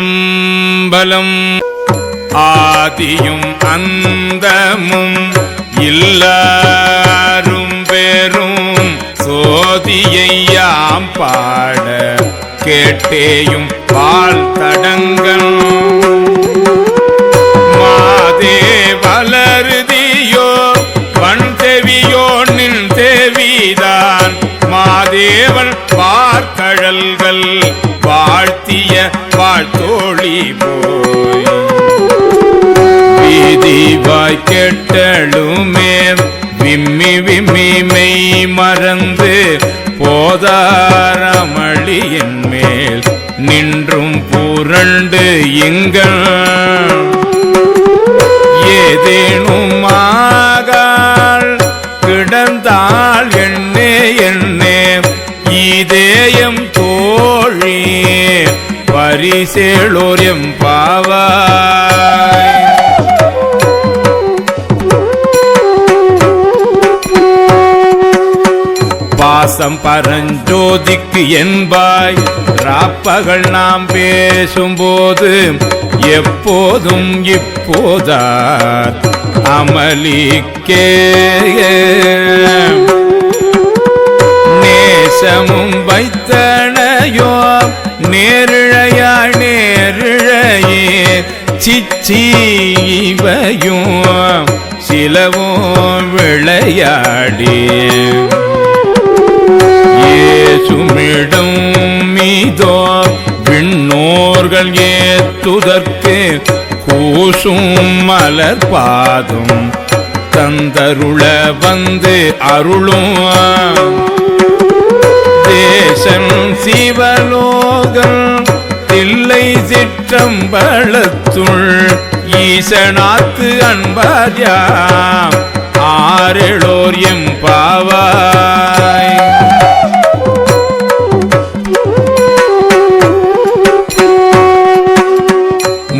திருச்சிற்றம்பலம். ஆதியும் அந்தமும் எல்லாரும் பெரும் சோதியையாம் பாட கேட்டேயும் வாழ்த்தடங்கள் மாதே வளருதியோ வன் செவியோ நின் செவிதான் மாதேவன் பார்க்கழல்கள் வாழ்த்திய வாழ்த்தோழி போய் வீதிவாய் கெட்டலுமே விம்மி விம்மி மெய் மறந்து போதாரமளியின் மேல் நின்றும் புரண்டு இங்கள் ஏதேனுமாகாள் கிடந்தாள் எண்ணே எண்ணே இதேயம் தோழி பரிசேளோர் எம்பாவாய். பாசம் பரஞ்சோதிக்கு என்பாய் ராப்பகல் நாம் பேசும்போது எப்போதும் இப்போதார் அமளிக்கே நேசமும் வைத்தனையோ நேரிழையாய் நேரிழையே சிச்சீவையும் சிலவும் விளையாடி ஏசுமிடம் மீதோ விண்ணோர்கள் ஏத்துதற்கு கூசும் மலர் பாதம் தந்தருள வந்து அருளும் தேசம் சிவலோகம் தில்லை சிற்றம்பலத்துள் ஈசனாத்து அன்பார்யாம் ஆரெளோர் எம்பாவாய்.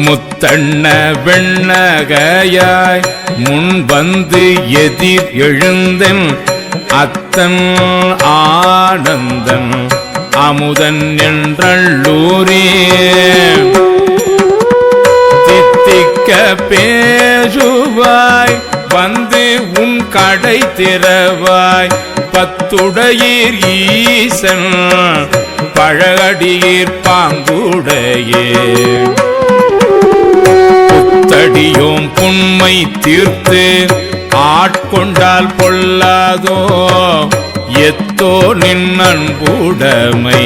முத்தண்ண வெண்ணகையாய் முன் வந்து எதிர் எழுந்தன் அத்தன் ஆனந்தன் அமுதன் என்றள்ளூரே தித்திக்க பேசுவாய் வந்து உன் கடை திறவாய் பத்துடையீர் ஈசன் பழகடியீர் பாங்குடையே புத்தடியோம் புண்மை தீர்த்து ஆட்கொண்டால் பொல்லாதோ எத்தோ நின் அன்புடைமை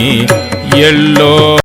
எல்லோ